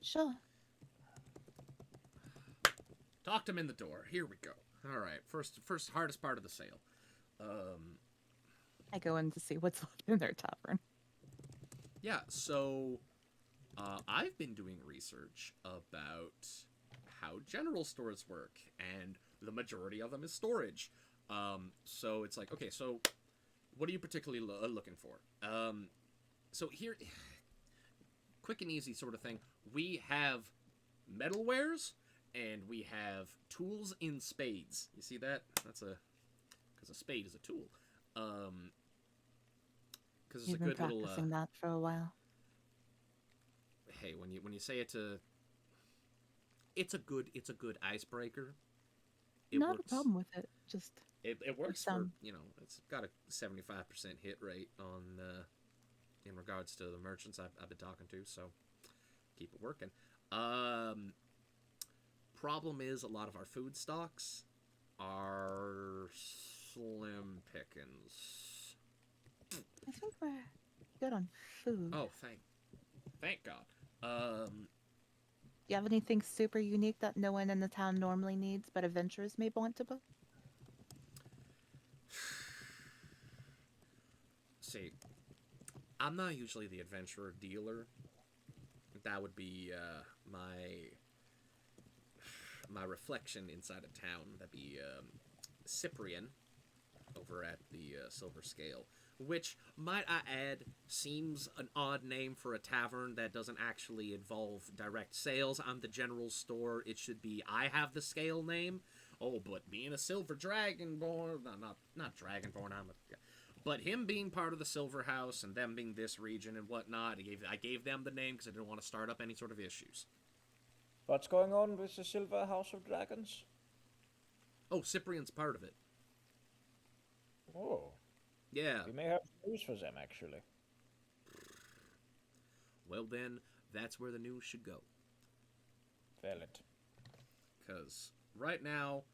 Sure. Talked him in the door. Here we go. All right, first hardest part of the sale. Um, I go in to see what's left in their tavern. yeah, so I've been doing research about how general stores work, and the majority of them is storage. So it's like, okay, so what are you particularly looking for? So here, quick and easy sort of thing. We have metalwares, and we have tools in spades. You see that? That's a because a spade is a tool. Um, because it's a You've been good little. practicing that for a while. Hey, when you say it to, it's a good icebreaker. It Not a works. problem with it. Just It you works for sound it's got a 75% hit rate on in regards to the merchants I've been talking to. So keep it working. Um, Problem is a lot of our food stocks are slim pickings. I think we're good on food. Oh, thank God. Um, Do you have anything super unique that no one in the town normally needs, but adventurers may want to buy? see, I'm not usually the adventurer dealer. That would be my reflection inside of town. That'd be Cyprian over at the Silver Scale, which, might I add, seems an odd name for a tavern that doesn't actually involve direct sales. I'm the general store. It should be I have the scale name. Oh, but being a silver dragonborn, not dragonborn. But him being part of the Silver House and them being this region and whatnot, I gave them the name because I didn't want to start up any sort of issues. What's going on with the Silver House of Dragons? Oh, Cyprian's part of it. Oh, Yeah. we may have news for them, actually. Well, then, that's where the news should go. Valid. Because right now,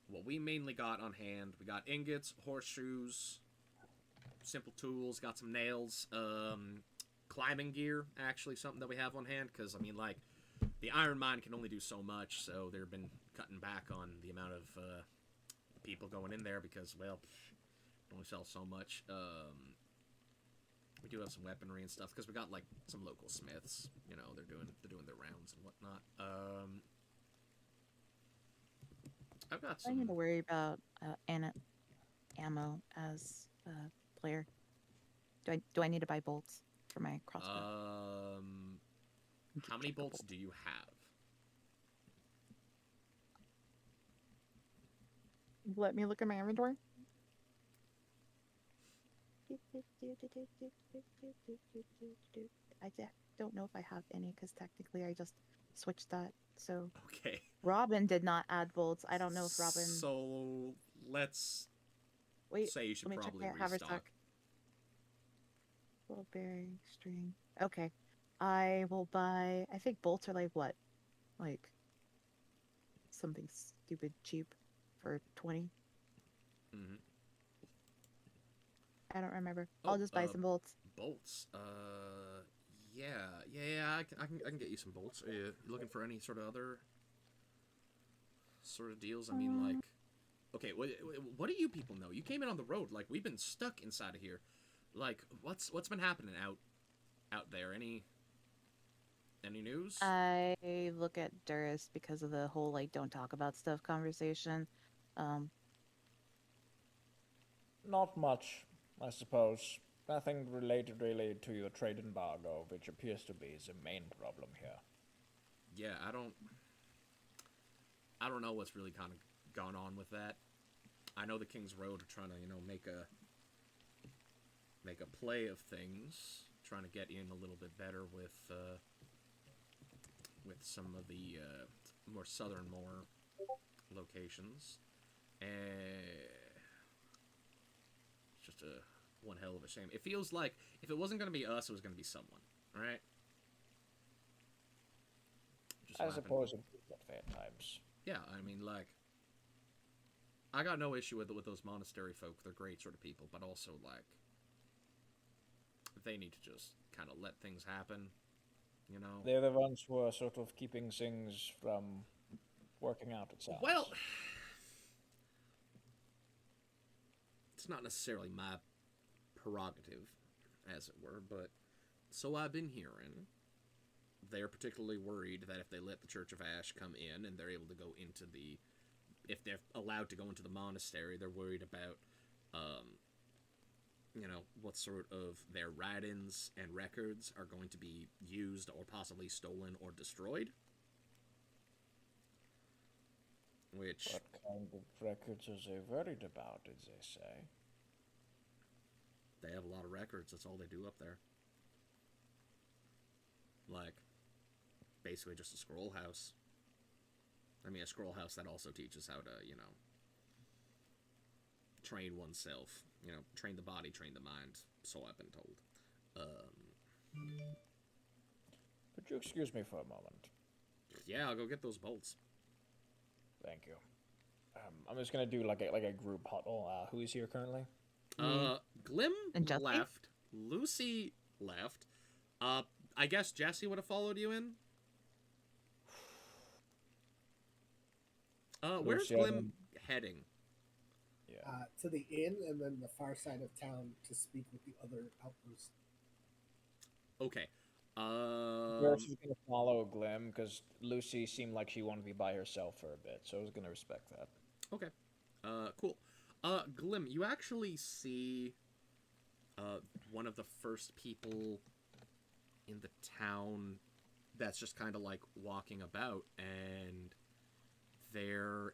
what we mainly got on hand, we got ingots, horseshoes, simple tools, got some nails, climbing gear, actually, something that we have on hand. Because, I mean, like, the iron mine can only do so much, so they've been cutting back on the amount of people going in there because, well, it only sells so much. We do have some weaponry and stuff because we got like some local smiths. You know, they're doing their rounds and whatnot. I've got I need some. to worry about ammo as a player. Do I need to buy bolts for my crossbow? Um, And how keep many track of bolts bolts. do you have? Let me look at my inventory. I don't know if I have any because technically I just switched that. So Okay, Robin did not add bolts. I don't know if Robin. so let's Wait, say you let should me check probably my restock. haversack. Little bearing string. Okay, I will buy. I think bolts are like what, like something stupid cheap for 20. Mm-hmm. I don't remember. I'll Oh, just buy some bolts. bolts. Yeah. I can get you some bolts. Are you looking for any sort of other sort of deals? I mean, Um, like, okay, what do you people know? You came in on the road. Like, we've been stuck inside of here. Like, what's been happening out there? Any news? I look at Duris because of the whole like don't talk about stuff conversation. Um, Not much, I suppose. Nothing related really to your trade embargo, which appears to be the main problem here. Yeah, I don't know what's really kind of gone on with that. I know the King's Road are trying to make a play of things, trying to get in a little bit better with some of the more southern more locations. And it's just a one hell of a shame. It feels like if it wasn't going to be us, it was going to be someone. All right, just I so happened. suppose it is at fair times. Yeah, I mean, like, I got no issue with those monastery folk. They're great sort of people, but also like they need to just kind of let things happen you know. They're the ones who are sort of keeping things from working out, it sounds. Well, it's not necessarily my prerogative, as it were, but so I've been hearing they're particularly worried that if they let the Church of Ash come in and they're able to go into the, if they're allowed to go into the monastery, they're worried about, what sort of their write-ins and records are going to be used or possibly stolen or destroyed. Which, What kind of records are they worried about, did they say? they have a lot of records. That's all they do up there. Like, basically just a scroll house. I mean, a scroll house that also teaches how to, train oneself. Train the body, train the mind. So I've been told. Could you excuse me for a moment? Yeah, I'll go get those bolts. Thank you. I'm just gonna do like a group huddle. Who is here currently? Glim And Jesse? left. Lucy left. I guess Jesse would have followed you in. Where's Lucy, Glim heading? Yeah. To the inn and then the far side of town to speak with the other outposts. Okay. She's gonna follow Glim because Lucy seemed like she wanted to be by herself for a bit, so I was gonna respect that. Okay. Cool. Glim, you actually see one of the first people in the town that's just kind of like walking about, and they're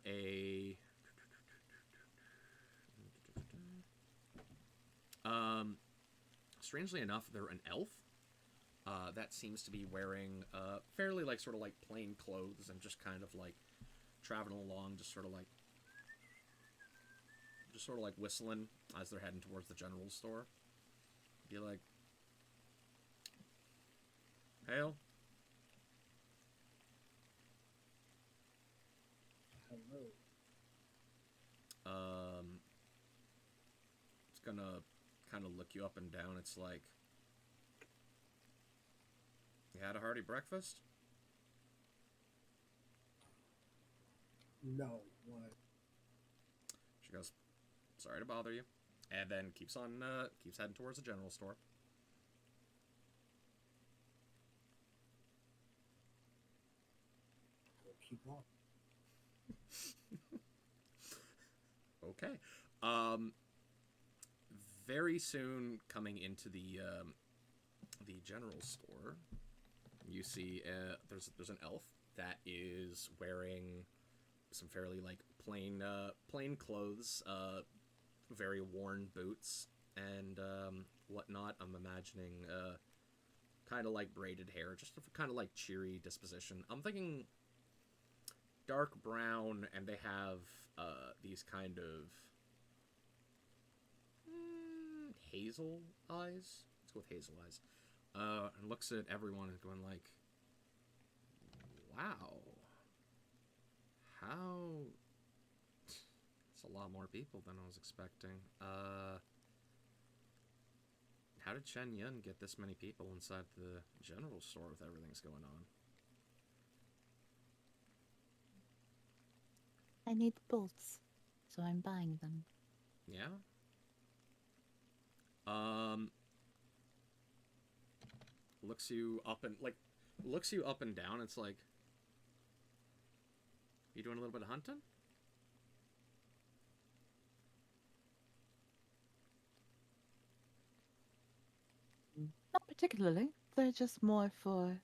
strangely enough, they're an elf. That seems to be wearing fairly like sort of like plain clothes and just kind of like traveling along, just sort of like whistling as they're heading towards the general store. Be like, hail. Hello. It's gonna kind of look you up and down. It's like, you had a hearty breakfast? No, what? She goes, sorry to bother you. And then keeps heading towards the general store. We'll keep on. Okay. Very soon, coming into the general store, you see there's an elf that is wearing some fairly like plain clothes, very worn boots and whatnot. I'm imagining kind of like braided hair, just a kind of like cheery disposition. I'm thinking dark brown, and they have these kind of hazel eyes. Let's go with hazel eyes. And looks at everyone and going like, wow, how... It's a lot more people than I was expecting. How did Chen Yun get this many people inside the general store with everything's going on? I need bolts, so I'm buying them. Yeah? Looks you up and down. It's like, you doing a little bit of hunting? Not particularly. They're just more for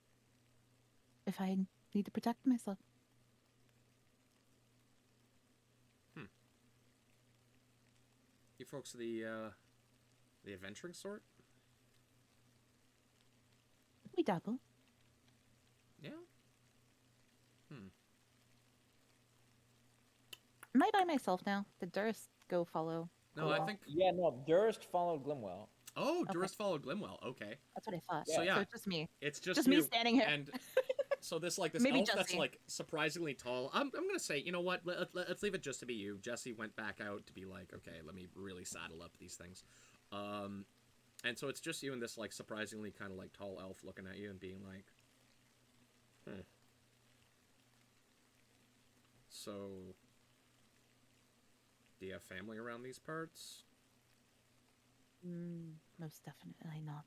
if I need to protect myself. You folks the adventuring sort? We dabble. Yeah? Am I by myself now? Did Durst go follow? No, I think... Yeah, no, Durst followed Glimwell. Oh, Okay. Durst followed Glimwell. Okay. That's what I thought. So yeah, So it's just me. It's just me you. standing here. And so this Maybe elf that's Jesse. like surprisingly tall. I'm gonna say, you know what? Let's leave it just to be you. Jesse went back out to be like, okay, let me really saddle up these things. And so it's just you and this like surprisingly kind of like tall elf looking at you and being like, Hmm. So, do you have family around these parts? Most definitely not.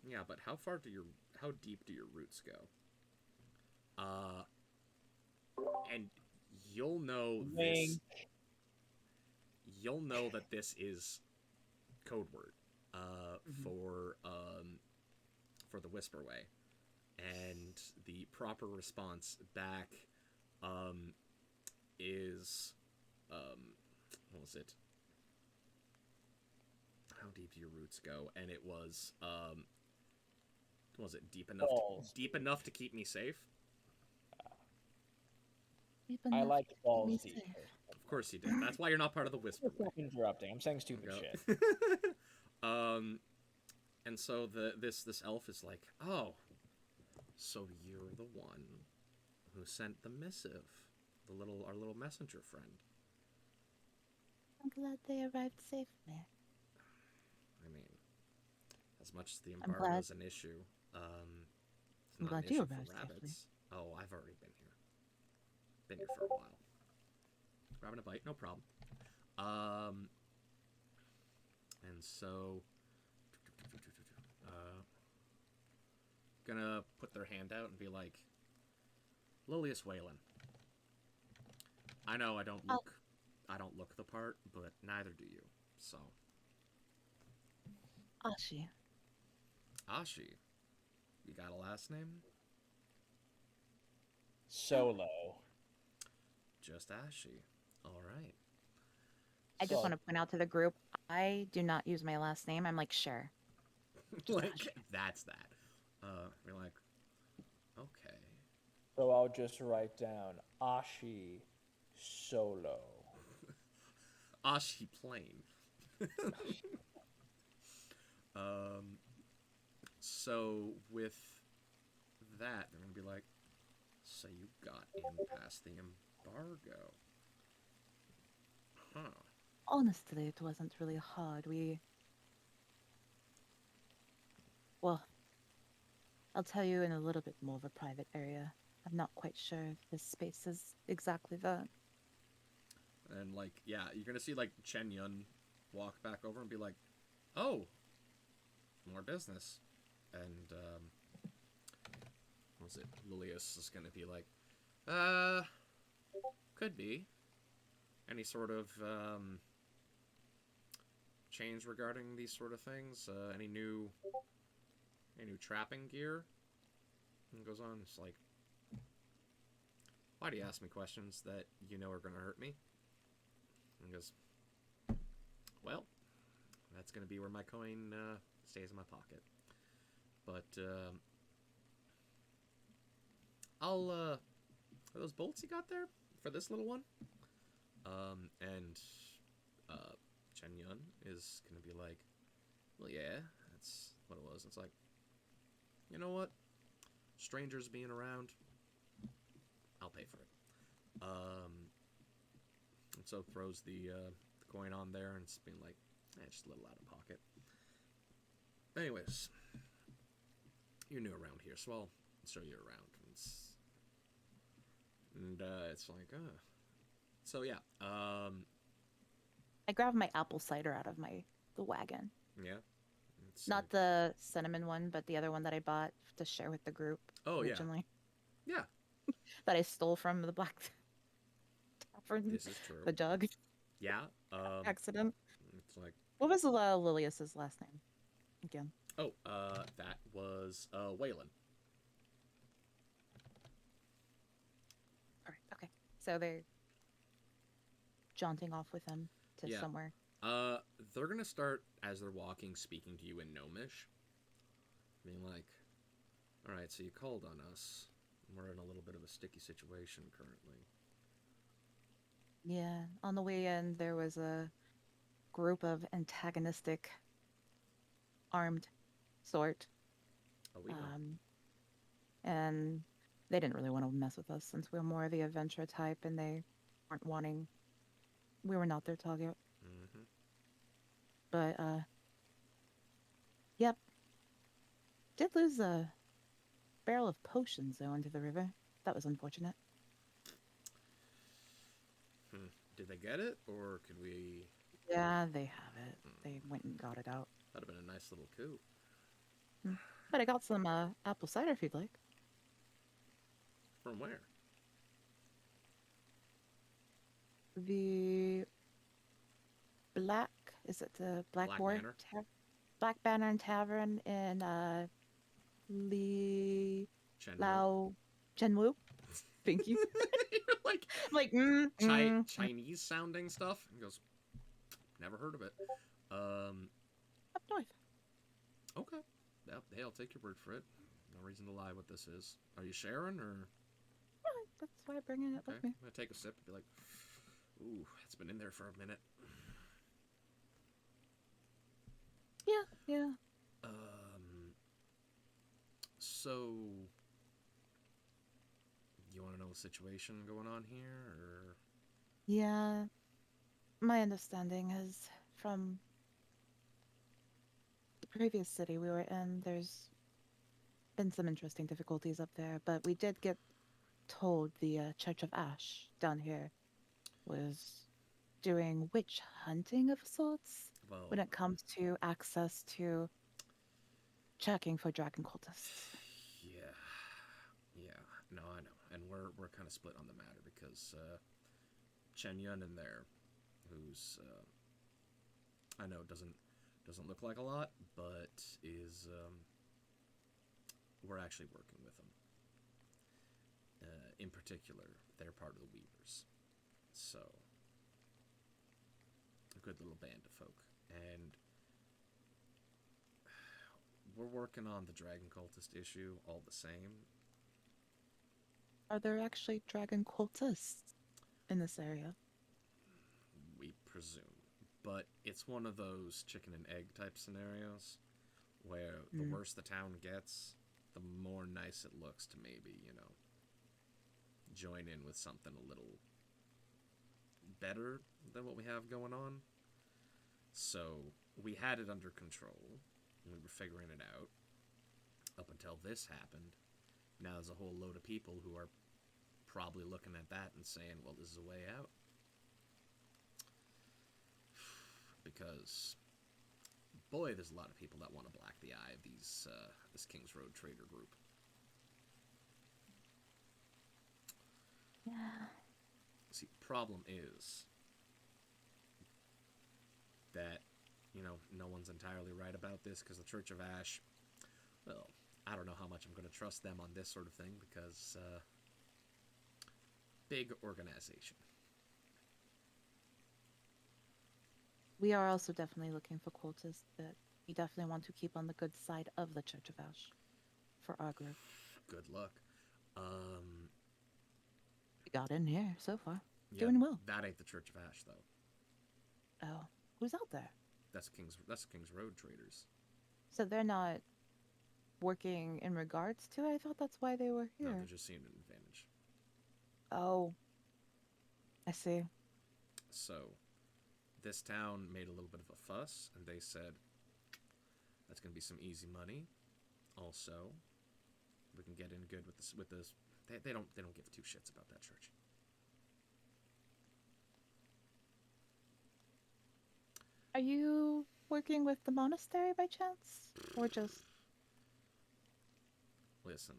Yeah, but how deep do your roots go? Uh, and you'll know this. Wink. You'll know that this is code word. Mhm. For the Whisper Way, and the proper response back, is, what was it? How deep do your roots go? And it was it Balls. deep enough to keep me safe? Deep I enough like to keep me balls safe. deeper. Of course you did. That's why you're not part of the Whisper Way. Stop interrupting. I'm saying stupid shit. um, and so this elf is like, oh, so you're the one who sent the missive, our little messenger friend. I'm glad they arrived safely. I mean, as much as the I'm embargo glad. is an issue, it's I'm not an glad you issue for arrived safely. rabbits. Oh, I've already been here. Been here for a while. Grabbing a bite, no problem. And so, gonna put their hand out and be like, Lilius Whalen. I know Oh, I don't look the part, but neither do you. So, Ashii. Ashii, you got a last name? No, Solo. Just Ashii. All right. I just So, want to point out to the group, I do not use my last name. I'm like, sure. Just Like Ashii. that's that. We're like, okay. so I'll just write down Ashii Solo. Ashii plain. Um, so with that, they're gonna be like, so you got in past the embargo, huh? Honestly, it wasn't really hard. Well, I'll tell you in a little bit more of a private area. I'm not quite sure if this space is exactly that. And like, yeah, you're gonna see like Chen Yun walk back over and be like, oh, more business, and what was it? Lilius is gonna be like, uh, could be any sort of change regarding these sort of things. Any new trapping gear? And goes on. It's like, why do you ask me questions that you know are gonna hurt me? And goes, well, that's gonna be where my coin stays in my pocket. But I'll are those bolts you got there for this little one? And Chen Yun is gonna be like, well, yeah, that's what it was. It's like, you know what? Strangers being around, I'll pay for it. And so throws the coin on there and it's being like, just a little out of pocket. Anyways, you're new around here, so I'll show you around. It's like, so yeah, I grabbed my apple cider out of the wagon. yeah. It's Not like, the cinnamon one, but the other one that I bought to share with the group oh yeah, originally. yeah. That I stole from the Black Tavern, This is true. the jug Yeah. accident. It's like, What was Lilius's last name again? oh, that was Waylon. All right, okay. So they're jaunting off with him to Yeah. somewhere. They're gonna start as they're walking, speaking to you in Gnomish, being like, "All right, so you called on us. We're in a little bit of a sticky situation currently." Yeah, on the way in, there was a group of antagonistic, armed sort. Oh, we know. Um, and they didn't really want to mess with us since we're more of the adventure type and they weren't wanting, we were not their target. Mm-hmm. But, yep, did lose barrel of potions though into the river. That was unfortunate. Did they get it, or could we? Yeah, they have it. They went and got it out. That'd have been a nice little coup. Hmm. But I got some apple cider if you'd like. From where? The black is it the Black Blackboard Manor. Black Banner Tavern in Li Chenwu. Lao Chenwu? Thank you. You're like I'm like Chinese sounding stuff. He goes, never heard of it. Up north. Okay. Yep, hey, I'll take your word for it. No reason to lie what this is. Are you sharing, or? Yeah, that's why I'm bringing it Okay, with me. I'm gonna take a sip and be like, ooh, it's been in there for a minute. Yeah. So, you want to know the situation going on here, or? Yeah. My understanding is from the previous city we were in, there's been some interesting difficulties up there, but we did get told the Church of Ash down here was doing witch hunting of sorts Well, when it comes to access to checking for dragon cultists. yeah, yeah. No, I know, and we're kind of split on the matter because Chen Yun in there, who's I know doesn't look like a lot, but is we're actually working with them. In particular, they're part of the Weavers, so a good little band of folk, and we're working on the dragon cultist issue all the same. Are there actually dragon cultists in this area? We presume, but it's one of those chicken and egg type scenarios where the worse the town gets, the more nice it looks to maybe, join in with something a little better than what we have going on. So we had it under control. We were figuring it out up until this happened. Now there's a whole load of people who are probably looking at that and saying, well, this is a way out. Because, boy, there's a lot of people that want to black the eye of this King's Road trader group. Yeah. See, problem is that, no one's entirely right about this because the Church of Ash, well, I don't know how much I'm going to trust them on this sort of thing because, big organization. We are also definitely looking for cultists, but we definitely want to keep on the good side of the Church of Ash for our group. Good luck. We got in here so far. Yeah, Doing well. That ain't the Church of Ash, though. Oh, who's out there? That's King's Road traders. So they're not working in regards to it? I thought that's why they were here. No, they're just seeing an advantage. Oh, I see. So, this town made a little bit of a fuss, and they said, that's going to be some easy money. Also, we can get in good with this. They don't give two shits about that church. Are you working with the monastery by chance? Or just... Listen,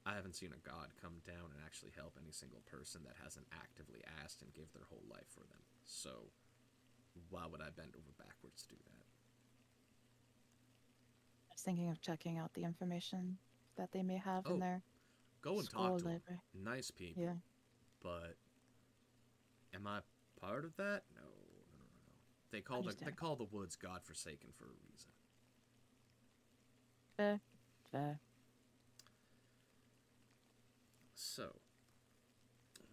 I haven't seen a god come down and actually help any single person that hasn't actively asked and give their whole life for them. So, why would I bend over backwards to do that? I was thinking of checking out the information that they may have in their Go and school talk to them. library. Nice people. Yeah. But am I part of that? No. They call the woods godforsaken for a reason. Fair. So,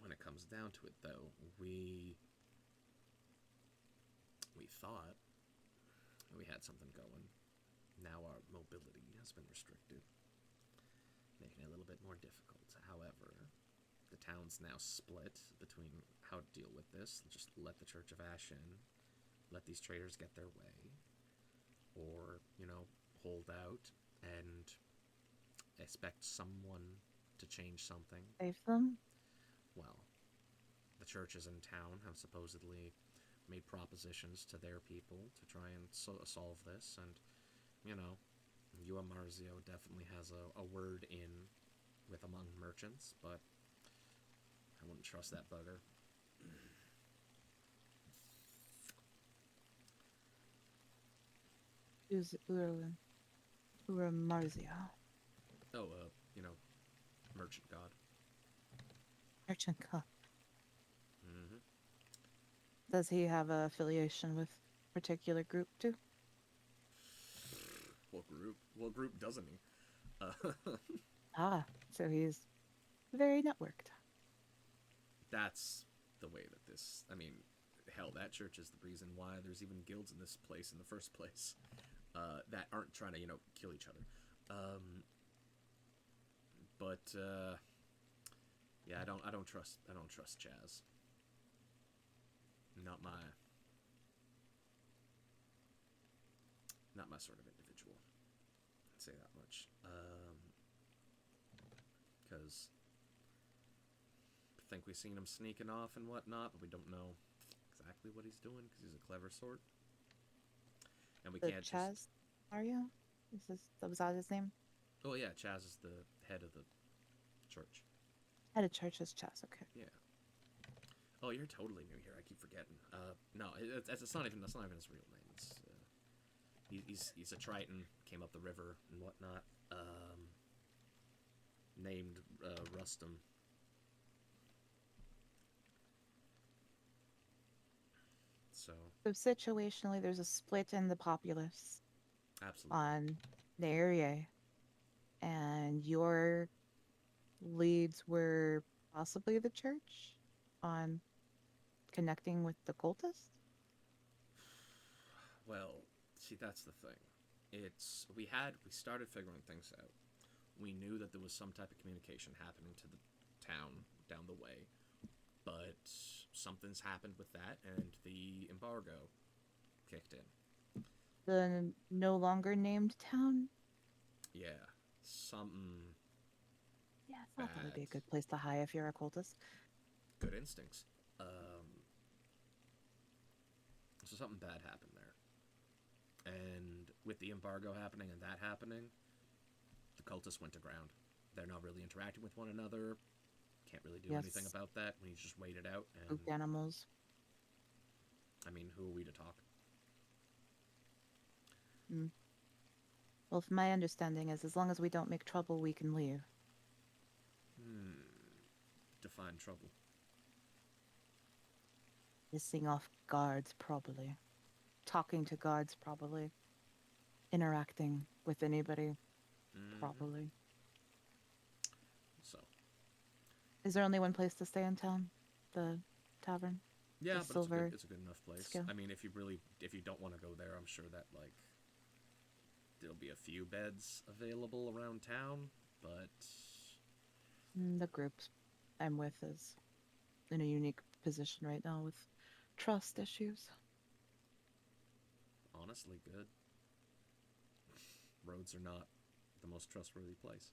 when it comes down to it, though, we thought we had something going. Now our mobility has been restricted, making it a little bit more difficult. However, the town's now split between how to deal with this. Just let the Church of Ash in, let these traders get their way, or, hold out and expect someone to change something. Save them? Well, the churches in town have supposedly made propositions to their people to try and solve this, and, you know, Marzio definitely has a word in with among merchants, but I wouldn't trust that bugger. Who's Ura Marzia? Oh, merchant god. Merchant God. Mm-hmm. Does he have a affiliation with a particular group too? What group? What group doesn't he? Ah, so he's very networked. That's the way that this. I mean, hell, that church is the reason why there's even guilds in this place in the first place. That aren't trying to, kill each other. But yeah, I don't trust Chaz. Not my sort of individual. I'd say that much. Because I think we've seen him sneaking off and whatnot, but we don't know exactly what he's doing because he's a clever sort. And we The can't Chaz just. Mario? Was that his name? Oh yeah, Chaz is the head of the church. Head of church is Chaz, okay. Yeah. Oh, you're totally new here. I keep forgetting. No, it's not even his real name. He's a Triton. Came up the river and whatnot. Named Rustum. So situationally, there's a split in the populace absolutely. on the area, and your leads were possibly the church on connecting with the cultists. Well, see, that's the thing. We started figuring things out. We knew that there was some type of communication happening to the town down the way, but something's happened with that, and the embargo kicked in. The no longer named town. Yeah, something Yeah, I thought that would be a bad. good place to hide if you're a cultist. Good instincts. So something bad happened there, and with the embargo happening and that happening, the cultists went to ground. They're not really interacting with one another. Can't really do anything Yes, about that when you just wait it out. And spooked animals. I mean, who are we to talk? Mm. Well, if my understanding is, as long as we don't make trouble, we can leave. Define trouble. Pissing off guards, probably. Talking to guards, probably. Interacting with anybody, Mm-hmm. probably. So Is there only one place to stay in town? The tavern? yeah, The but silver it's a good enough place. scale? I mean, if you don't want to go there, I'm sure that like there'll be a few beds available around town, but The group I'm with is in a unique position right now with trust issues. honestly, good. Roads are not the most trustworthy place.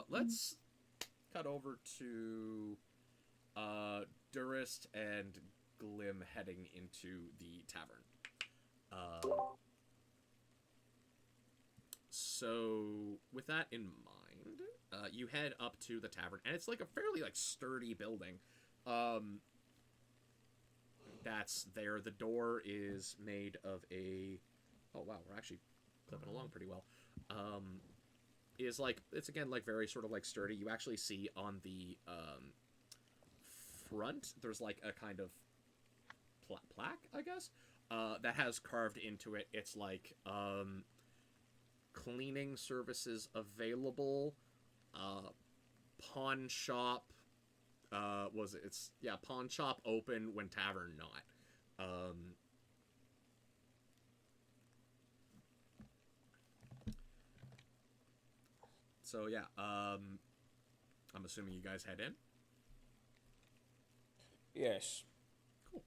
Let's cut over to Durist and Glim heading into the tavern. So, with that in mind, you head up to the tavern, and it's like a fairly like sturdy building. That's there. The door is made of a. Oh wow, we're actually clipping along pretty well. Is like it's again like very sort of like sturdy. You actually see on the front there's like a kind of plaque, I guess, that has carved into it. It's like cleaning services available, pawn shop. Was it? It's yeah, pawn shop open when tavern not. Um, so yeah, I'm assuming you guys head in. Yes. Cool.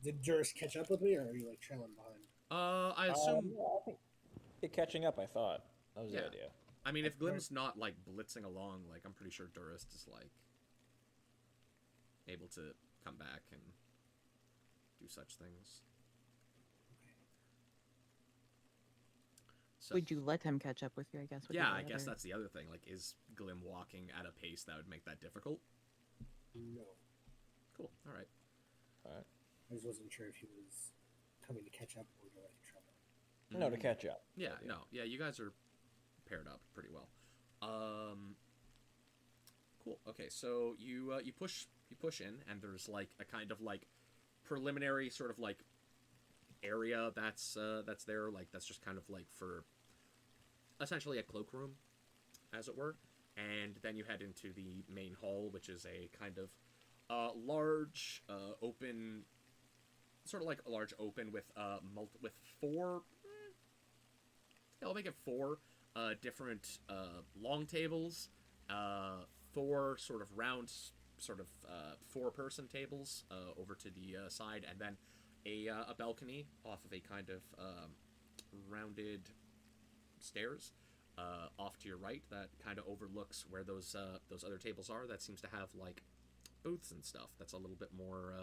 Did Juris catch up with me, or are you like trailing behind? I assume Yeah, I think you're catching up. I thought that was yeah. the idea. I mean, if Glim's not like blitzing along, like I'm pretty sure Durist is like able to come back and do such things. So, Would you let him catch up with you? I guess. Would be yeah, the I guess other- that's the other thing. Like, is Glim walking at a pace that would make that difficult? No. Cool. All right. Alright. I just wasn't sure if he was coming to catch up or to like trouble. No, to catch up. Yeah, no, yeah, you guys are paired up pretty well. Cool. Okay, so you push in, and there's like a kind of like preliminary sort of like area that's there, like that's just kind of like for essentially a cloakroom, as it were, and then you head into the main hall, which is a kind of large open, sort of like a large open with with four. Yeah, I'll make it four different long tables, four sort of round, sort of four-person tables over to the side, and then a balcony off of a kind of rounded stairs off to your right that kind of overlooks where those other tables are. That seems to have like booths and stuff. That's a little bit more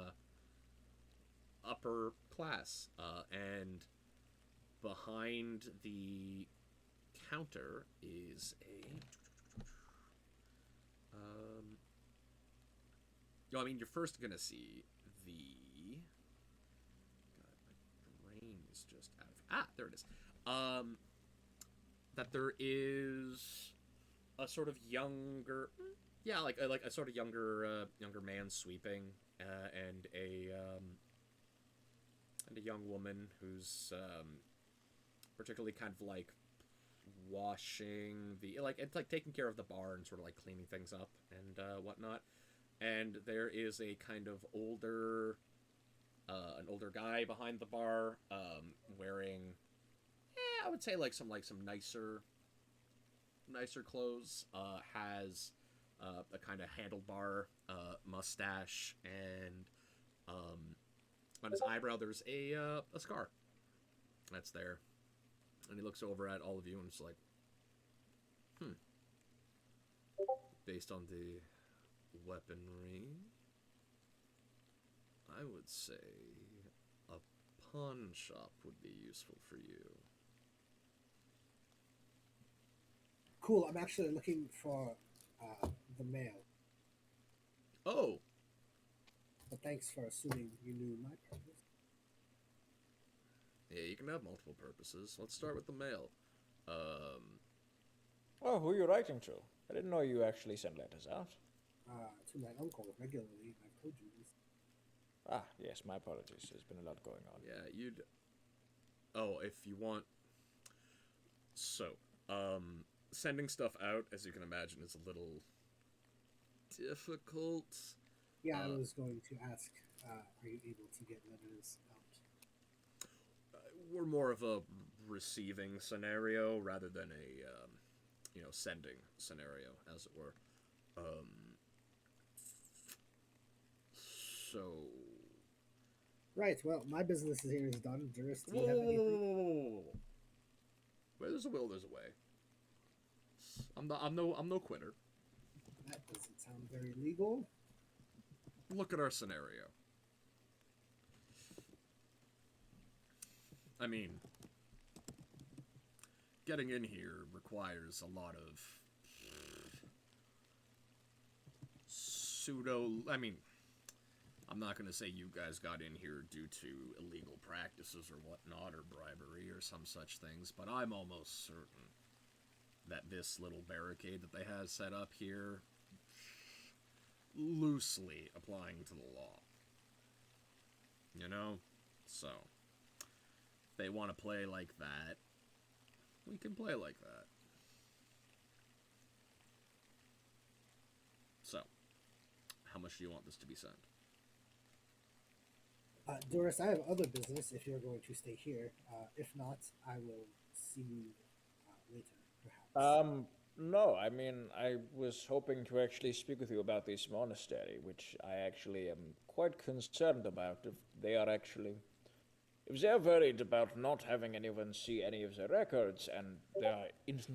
upper class, and behind the counter is no, I mean, you're first gonna see the. God, my brain is just out of. There it is. That there is a sort of younger, yeah, like a sort of younger man sweeping, and a young woman who's particularly kind of like washing the, like, it's like taking care of the bar and sort of like cleaning things up and whatnot. And there is a kind of older an older guy behind the bar, wearing, I would say like some nicer clothes, has a kind of handlebar mustache, and on his eyebrow there's a scar that's there. And he looks over at all of you and is like, based on the weaponry, I would say a pawn shop would be useful for you. Cool. I'm actually looking for the mail. Oh, But thanks for assuming you knew my purpose. yeah, you can have multiple purposes. Let's start with the mail. Oh, who are you writing to? I didn't know you actually sent letters out. To my uncle regularly. I've told you this. Ah, yes, my apologies. There's been a lot going on. Yeah, you'd. Oh, if you want. So, sending stuff out, as you can imagine, is a little difficult. Yeah, I was going to ask, are you able to get letters out? We're more of a receiving scenario rather than a, sending scenario, as it were. So. Right, well, my business here is done. Durist, do Whoa, you have whoa, whoa, anything? whoa, whoa. Where there's a will, there's a way. I'm no quitter. That doesn't sound very legal. Look at our scenario. I mean, getting in here requires a lot of I mean, I'm not going to say you guys got in here due to illegal practices or whatnot, or bribery or some such things, but I'm almost certain that this little barricade that they have set up here, loosely applying to the law. You know? So, if they want to play like that, we can play like that. So, how much do you want this to be sent? Doris, I have other business if you're going to stay here. If not, I will see you later, perhaps. No, I mean, I was hoping to actually speak with you about this monastery, which I actually am quite concerned about. If they are worried about not having anyone see any of the records, and there are instances